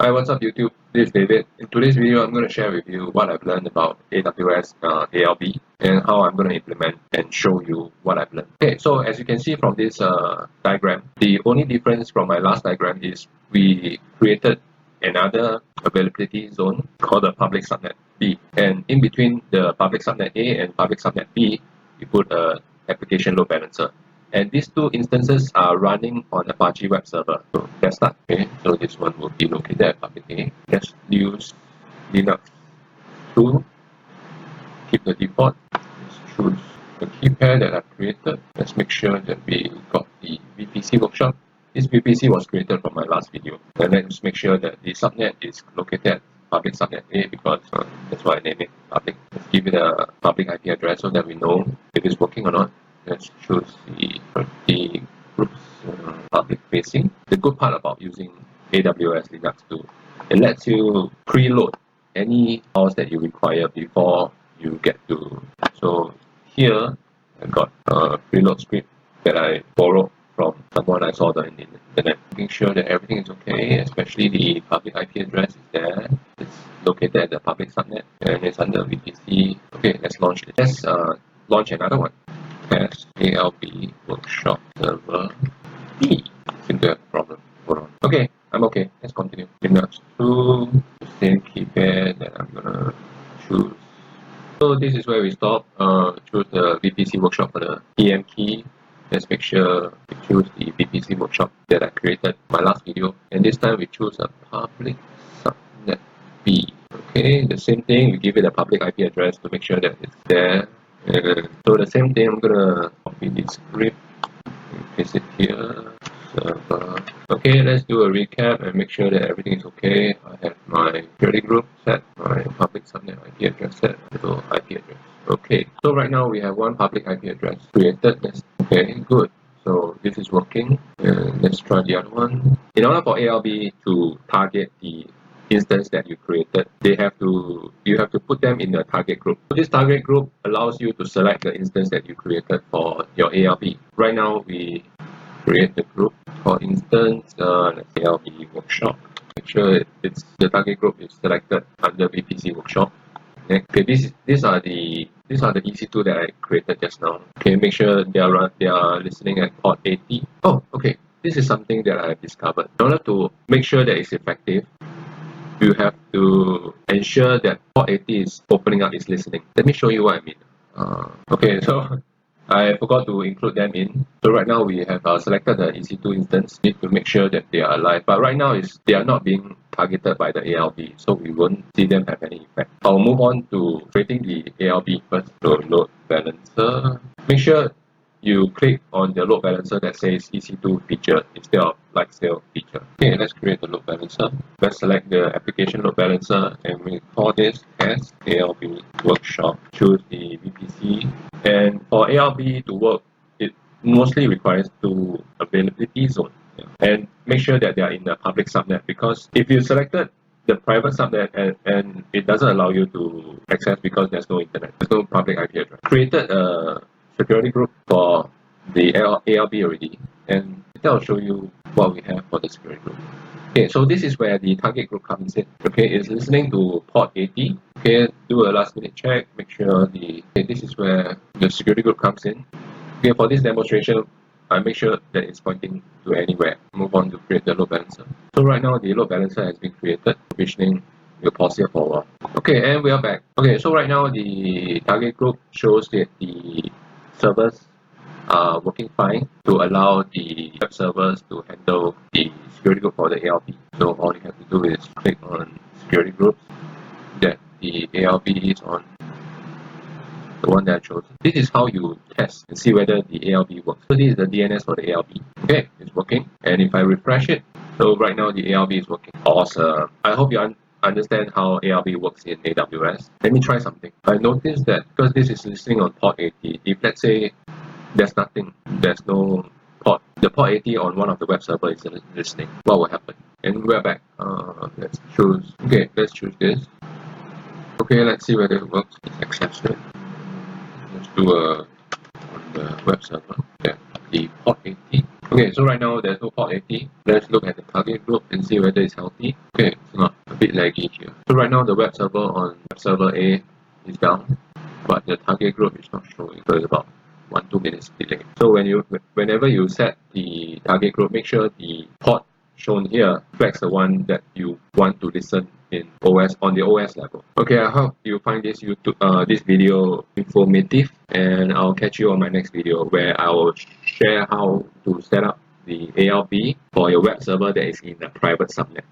Hi, what's up YouTube? This is David. In today's video, I'm going to share with you what I've learned about AWS ALB and how I'm going to implement and show you what I've learned. Okay, so as you can see from this diagram, the only difference from my last diagram is we created another availability zone called the public subnet B. And in between the public subnet A and public subnet B, we put a application load balancer. And these two instances are running on Apache Web Server. So let's start. Okay, so this one will be located at public A. Let's use Linux 2. Keep the default. Let's choose the key pair that I've created. Let's make sure that we got the VPC workshop. This VPC was created from my last video. And let's make sure that the subnet is located at public subnet A because that's why I named it public. Let's give it a public IP address so that we know if it's working or not. Let's choose the group's public facing. The good part about using AWS Linux 2, it lets you preload any files that you require before you get to. So here I got a preload script that I borrowed from someone I saw on the internet, making sure that everything is okay, especially the public IP address is there. It's located at the public subnet and it's under VPC. Okay, let's launch it. Let's launch another one. AWS ALB workshop server B. Seem to have a problem. Hold on. Okay, I'm okay. Let's continue. Linux 2, the same key pair that I'm gonna choose. So this is where we stop. Choose the VPC workshop for the EM key. Let's make sure we choose the VPC workshop that I created in my last video. And this time we choose a public subnet B. Okay, the same thing. We give it a public IP address to make sure that it's there. So the same thing, I'm gonna copy this script and paste it here. Server. Okay, let's do a recap and make sure that everything is okay. I have my security group set, my public subnet IP address set, so IP address. Okay, so right now we have one public IP address created. That's okay, good. So this is working. And let's try the other one. In order for ALB to target the instance that you created, you have to put them in the target group. So this target group allows you to select the instance that you created for your ALB. Right now we create the group for instance let's say ALB workshop. Make sure it's the target group is selected under VPC workshop. Okay, these are the EC2 that I created just now. Okay, make sure they are listening at port 80. Oh, okay. This is something that I have discovered. In order to make sure that it's effective, you have to ensure that port 80 is opening up, is listening. Let me show you what I mean. Okay, so I forgot to include them in. So right now we have selected the EC2 instance. Need to make sure that they are alive. But right now they are not being targeted by the ALB, so we won't see them have any effect. I'll move on to creating the ALB first. So load balancer. Make sure you click on the load balancer that says EC2 feature instead of like sale feature. Okay, let's create the load balancer. Let's select the application load balancer and we call this as ALB workshop. Choose the VPC. And for ALB to work, it mostly requires two availability zones. And make sure that they are in the public subnet, because if you selected the private subnet and it doesn't allow you to access because there's no internet, there's no public IP address. Created a security group for the ALB already, and I'll show you what we have for the security group. Okay, so this is where the target group comes in. Okay, it's listening to port 80. Okay, do a last minute check, make sure this is where the security group comes in. Okay, for this demonstration, I make sure that it's pointing to anywhere. Move on to create the load balancer. So right now the load balancer has been created. Provisioning will pause here for a while. Okay, and we are back. Okay, so right now the target group shows that the servers are working fine to allow the web servers to handle the security group for the ALB. So all you have to do is click on security groups that the ALB is on, the one that I chose. This is how you test and see whether the ALB works. So this is the DNS for the ALB. Okay, it's working. And if I refresh it, so right now the ALB is working. Awesome. I hope you understand how ALB works in AWS. Let me try something. I noticed that because this is listening on port 80, if let's say there's no port, the port 80 on one of the web servers is listening, what will happen? And we're back. Let's choose this. Okay, let's see whether it works. It's accepted. Let's do on the web server. Yeah, the port 80. Okay, so right now there's no port 80. Let's look at the target group and see whether it's healthy. Okay, it's not, a bit laggy here. So right now the web server on web server A is down, but the target group is not showing, so it's about 1-2 minutes delay. So whenever you set the target group, make sure the port shown here flags the one that you want to listen in OS on the OS level. Okay, I hope you find this this video informative, and I'll catch you on my next video where I will share how to set up the ALB for your web server that is in a private subnet.